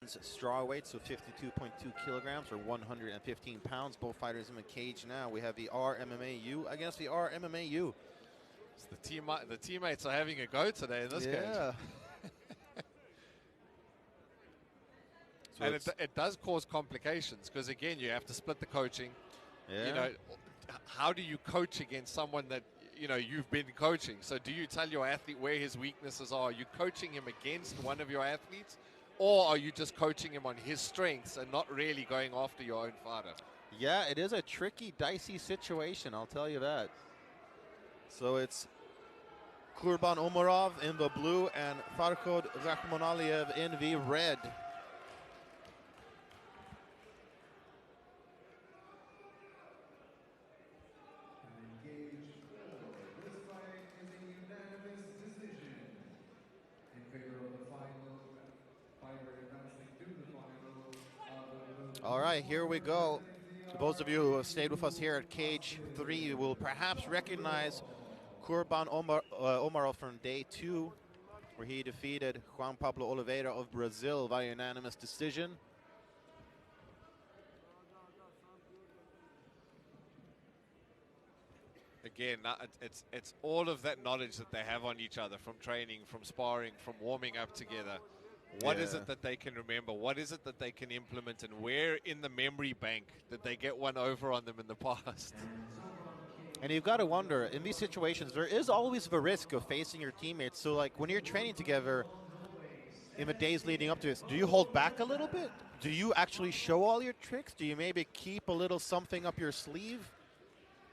Strawweight, so 52.2 kilograms or 115 pounds. Both fighters in the cage now. We have the RMMAU against the RMMAU. So the teammates are having a go today in this cage. So and it does cause complications because, again, you have to split the coaching. Yeah. You know, how do you coach against someone that, you know, you've been coaching? So do you tell your athlete where his weaknesses are? Are you coaching him against one of your athletes? Or are you just coaching him on his strengths and not really going after your own fighter? Yeah, it is a tricky, dicey situation, I'll tell you that. So it's Kurban Omarov in the blue and Farhod Rahmоналиев in the red. All right, here we go. For those of you who have stayed with us here at Cage 3, you will perhaps recognize Kurban Omarov from day 2, where he defeated Juan Pablo Oliveira of Brazil by unanimous decision. Again, it's all of that knowledge that they have on each other from training, from sparring, from warming up together. What is it that they can remember? What is it that they can implement? And where in the memory bank did they get one over on them in the past? And you've got to wonder, in these situations, there is always the risk of facing your teammates. So, like, when you're training together in the days leading up to this, do you hold back a little bit? Do you actually show all your tricks? Do you maybe keep a little something up your sleeve?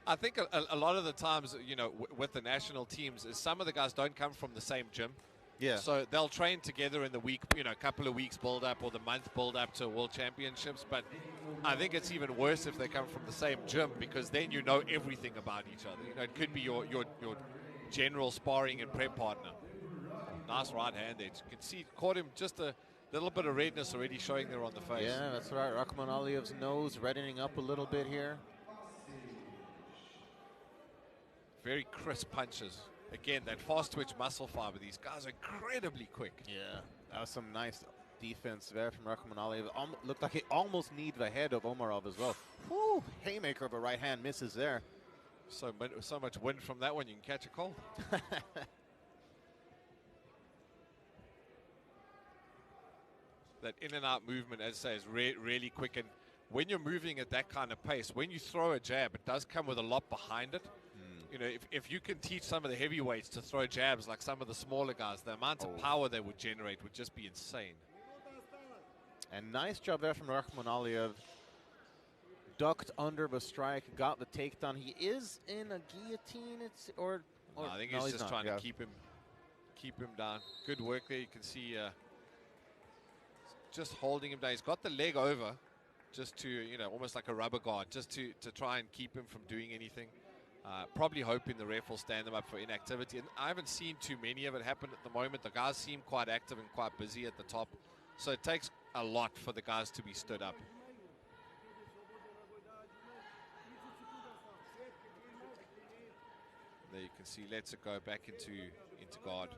I think a lot of the times, you know, with the national teams, is some of the guys don't come from the same gym. Yeah. So they'll train together in the week, you know, a couple of weeks build up or the month build up to World Championships. But I think it's even worse if they come from the same gym, because then you know everything about each other. You know, it could be your general sparring and prep partner. Nice right hand there. You can see, caught him just a little bit of redness already showing there on the face. Yeah, that's right. Rachmanaliev's nose reddening up a little bit here. Very crisp punches. Again, that fast twitch muscle fiber. These guys are incredibly quick. Yeah, that was some nice defense there from Rachmanaliev. Looked like he almost kneed the head of Omarov as well. Whew, haymaker of a right hand misses there. So much wind from that one, you can catch a cold. That in and out movement, as I say, is really quick. And when you're moving at that kind of pace, when you throw a jab, it does come with a lot behind it. You know, if you can teach some of the heavyweights to throw jabs like some of the smaller guys, the amount of power they would generate would just be insane. And nice job there from Rachmanaliev. Ducked under the strike, got the takedown. He is in a guillotine, no, I think he's just trying to keep him down. Good work there. You can see just holding him down. He's got the leg over just to, you know, almost like a rubber guard, just to try and keep him from doing anything. Probably hoping the ref will stand them up for inactivity. And I haven't seen too many of it happen at the moment. The guys seem quite active and quite busy at the top. So it takes a lot for the guys to be stood up. There you can see lets it go back into guard.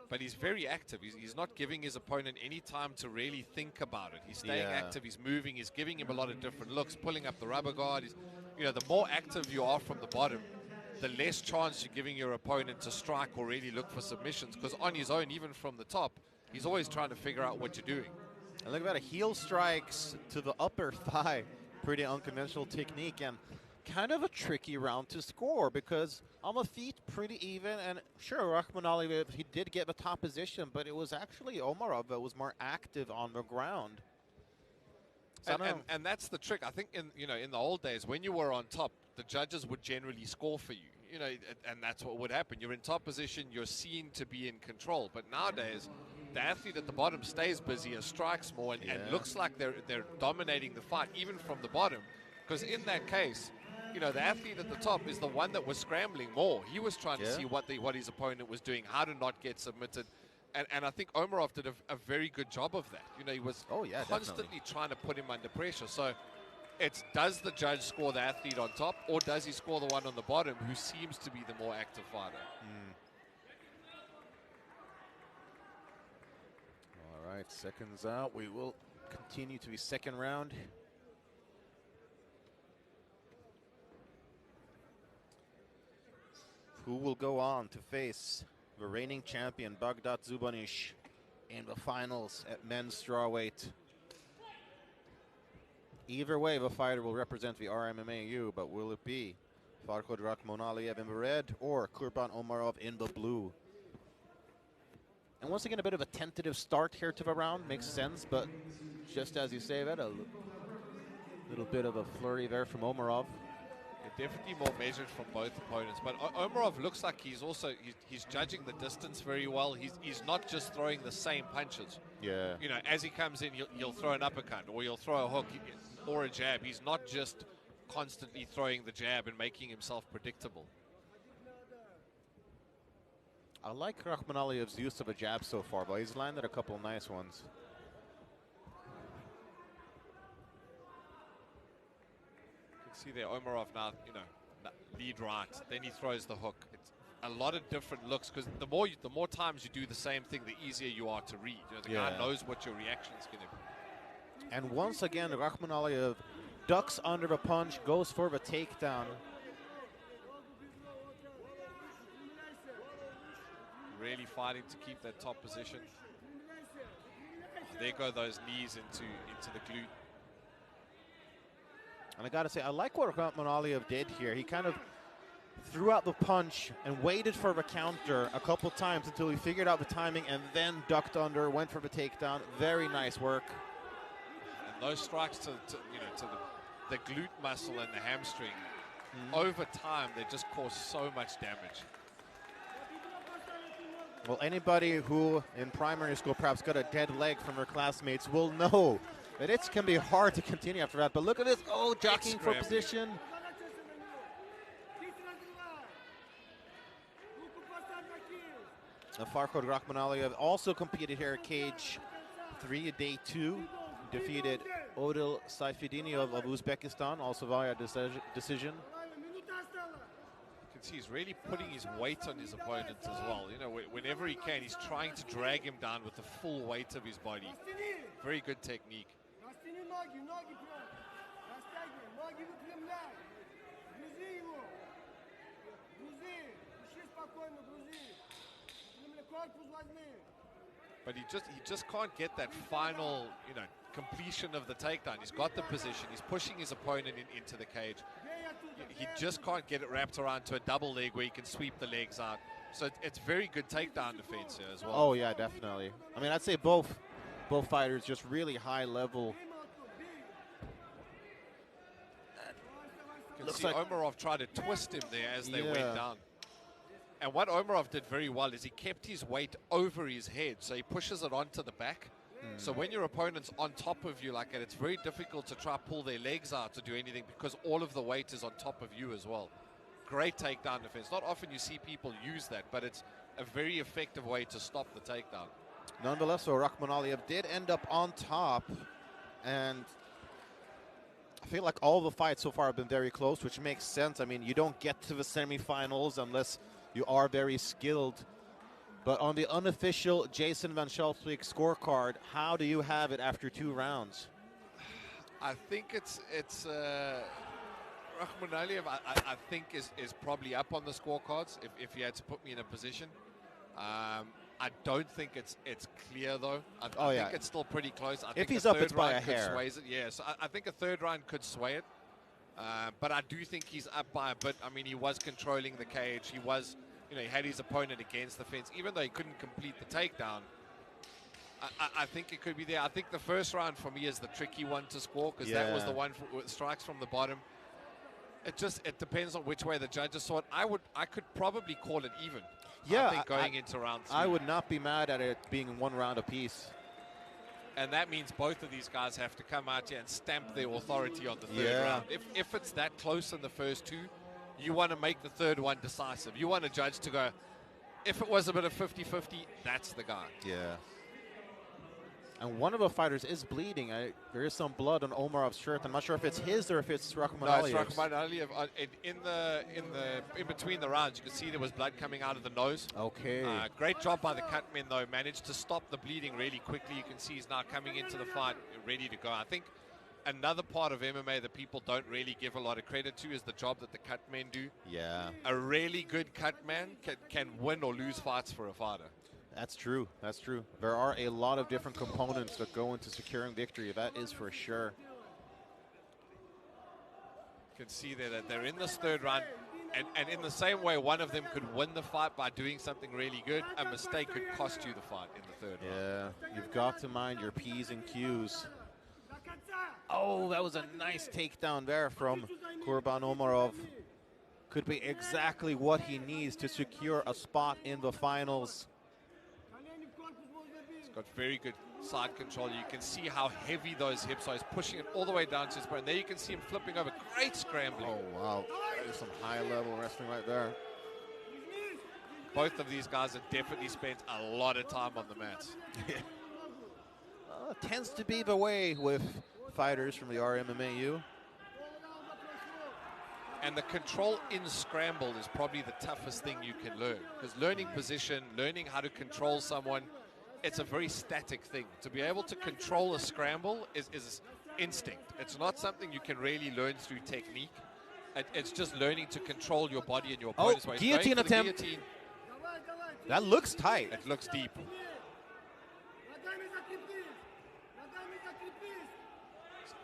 But he's very active. He's not giving his opponent any time to really think about it. He's staying active. He's moving. He's giving him a lot of different looks, pulling up the rubber guard. You know, the more active you are from the bottom, the less chance you're giving your opponent to strike or really look for submissions. Because on his own, even from the top, he's always trying to figure out what you're doing. And look at that, heel strikes to the upper thigh. Pretty unconventional technique. And kind of a tricky round to score because on the feet, pretty even. And sure, Rachmanaliev, he did get the top position, but it was actually Omarov that was more active on the ground. So and that's the trick. I think in the old days when you were on top, the judges would generally score for you. You know, and that's what would happen. You're in top position, you're seen to be in control. But nowadays, the athlete at the bottom stays busy and strikes more, and looks like they're dominating the fight even from the bottom. Because in that case, you know, the athlete at the top is the one that was scrambling more. He was trying to see what his opponent was doing, how to not get submitted. And I think Omarov did a very good job of that. You know, he was constantly trying to put him under pressure. So it's, does the judge score the athlete on top, or does he score the one on the bottom who seems to be the more active fighter? All All right, seconds out. We will continue to be second round. Who will go on to face the reigning champion, Baghdad Zubanish, in the finals at men's strawweight? Either way, the fighter will represent the RMMAU, but will it be Farhod Rahmоналиев in the red or Kурбан Омаров in the blue? And once again, a bit of a tentative start here to the round. Makes sense, but just as you say that, a little bit of a flurry there from Omarov. Yeah, definitely more measured from both opponents. But Omarov looks like he's also, he's judging the distance very well. He's not just throwing the same punches. Yeah. You know, as he comes in, he'll throw an uppercut or he'll throw a hook or a jab. He's not just constantly throwing the jab and making himself predictable. I like Rахмоналиев's use of a jab so far, but he's landed a couple nice ones. You can see there, Omarov now, you know, lead right, then he throws the hook. It's a lot of different looks, because the more times you do the same thing, the easier you are to read. You know, the guy knows what your reaction is going to be. And once again, Rahmоналиев ducks under the punch, goes for the takedown. Really fighting to keep that top position. There go those knees into the glute. And I got to say, I like what Rahmоналиев did here. He kind of threw out the punch and waited for the counter a couple times until he figured out the timing and then ducked under, went for the takedown. Very nice work. And those strikes to the glute muscle and the hamstring, over time, they just cause so much damage. Well, anybody who in primary school perhaps got a dead leg from their classmates will know that it can be hard to continue after that. But look at this. Oh, jockeying for position. Farhod Rahmоналиев also competed here at Cage 3, day 2. Defeated Odil Saifedini of Uzbekistan, also via decision. See, he's really putting his weight on his opponent as well. You know, whenever he can, he's trying to drag him down with the full weight of his body. Very good technique. But he just can't get that final, you know, completion of the takedown. He's got the position. He's pushing his opponent into the cage. He just can't get it wrapped around to a double leg where he can sweep the legs out. So it's very good takedown defense here as well. Oh yeah, definitely. I mean, I'd say both fighters just really high level. You can see like Omarov tried to twist him there as they went down. And what Omarov did very well is he kept his weight over his head, so he pushes it onto the back. So when your opponent's on top of you like that, it's very difficult to try pull their legs out to do anything because all of the weight is on top of you as well. Great takedown defense. Not often you see people use that, but it's a very effective way to stop the takedown. Nonetheless, so Rahmоналиев did end up on top, and I feel like all the fights so far have been very close, which makes sense. I mean, you don't get to the semifinals unless you are very skilled. But on the unofficial Jason Van Schalkwyk scorecard, how do you have it after 2 rounds? I think it's Rahmоналиев, I think is probably up on the scorecards if you had to put me in a position. I don't think it's clear though. I think it's still pretty close. I think he's up, it's by a hair. Sways it. Yeah, so I think a third round could sway it. But I do think he's up by a bit. I mean, he was controlling the cage. He was, you know, he had his opponent against the fence. Even though he couldn't complete the takedown, I think it could be there. I think the first round for me is the tricky one to score because that was the one with strikes from the bottom. It depends on which way the judges saw it. I could probably call it even. Yeah, I think going into round 3. I would not be mad at it being 1 round apiece. And that means both of these guys have to come out here and stamp their authority on the third round. If it's that close in the first 2, you want to make the third one decisive. You want a judge to go, if it was a bit of 50-50, that's the guy. Yeah. And one of the fighters is bleeding. There is some blood on Omarov's shirt. I'm not sure if it's his or if it's Rachmonaliev's. No, it's Rachmonalia. In between the rounds, you can see there was blood coming out of the nose. Okay. Great job by the cutman, though. Managed to stop the bleeding really quickly. You can see he's now coming into the fight, ready to go. I think another part of MMA that people don't really give a lot of credit to is the job that the cutmen do. Yeah. A really good cutman can win or lose fights for a fighter. That's true. That's true. There are a lot of different components that go into securing victory. That is for sure. You can see there that they're in this third round. And in the same way, one of them could win the fight by doing something really good. A mistake could cost you the fight in the third round. Yeah, you've got to mind your P's and Q's. Oh, that was a nice takedown there from Kurban Omarov. Could be exactly what he needs to secure a spot in the finals. Got very good side control. You can see how heavy those hips are. He's pushing it all the way down to his bone. There you can see him flipping over. Great scrambling. Oh, wow. There's some high-level wrestling right there. Both of these guys have definitely spent a lot of time on the mats. Tends to be the way with fighters from the RMMAU. And the control in scramble is probably the toughest thing you can learn. Because learning position, learning how to control someone, it's a very static thing. To be able to control a scramble is instinct. It's not something you can really learn through technique. It's just learning to control your body and your opponent's way. Guillotine attempt. Guillotine. That looks tight. It looks deep.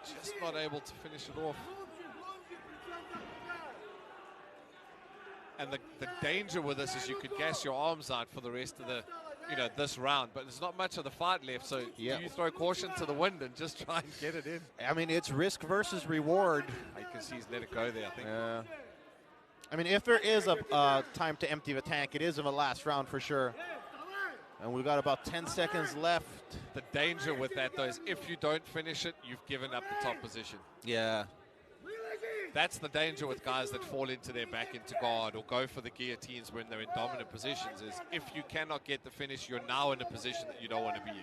Just not able to finish it off. And the danger with this is you could gas your arms out for the rest of the this round, but there's not much of the fight left, so do you throw caution to the wind and just try and get it in? I mean, it's risk versus reward. You can see he's let it go there, I think. Yeah. I mean, if there is a time to empty the tank, it is in the last round for sure. And we've got about 10 seconds left. The danger with that, though, is if you don't finish it, you've given up the top position. Yeah. That's the danger with guys that fall into their back into guard or go for the guillotines when they're in dominant positions, is if you cannot get the finish, you're now in a position that you don't want to be in.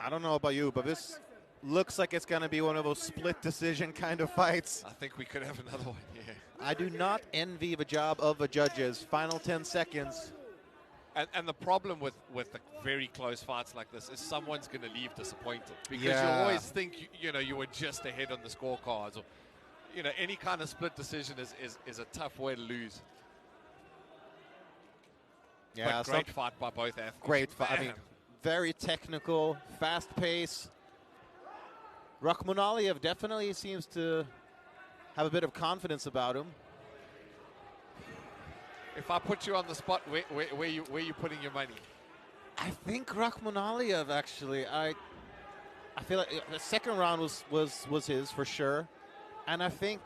I don't know about you, but this looks like it's going to be one of those split decision kind of fights. I think we could have another one, yeah. I do not envy the job of the judges. Final 10 seconds. And the problem with the very close fights like this is someone's going to leave disappointed, because you always think you were just ahead on the scorecards, or any kind of split decision is a tough way to lose. Yeah, but great fight by both athletes. Great fight. I mean, very technical, fast pace. Rachmonaliev definitely seems to have a bit of confidence about him. If I put you on the spot, where you putting your money? I think Rachmonaliev, actually. I feel like the second round was his for sure, and I think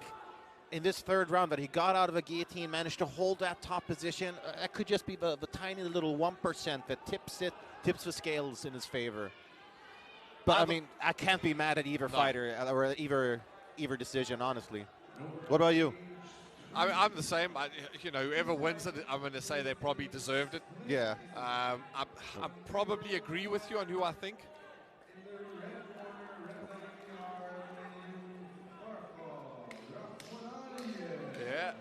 in this third round that he got out of a guillotine, managed to hold that top position. That could just be the tiny little 1% that tips the scales in his favor. But I mean, I can't be mad at either fighter or either decision, honestly. What about you? I'm the same. Whoever wins it, I'm going to say they probably deserved it. Yeah. I probably agree with you on who I think. Yeah.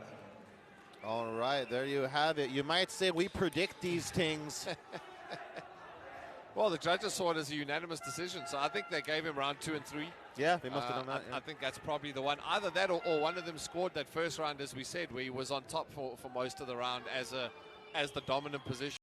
All right, there you have it. You might say we predict these things. Well, the judges saw it as a unanimous decision, so I think they gave him round 2 and 3. Yeah, they must have done that. I think that's probably the one. Either that or one of them scored that first round, as we said, where he was on top for most of the round as the dominant position.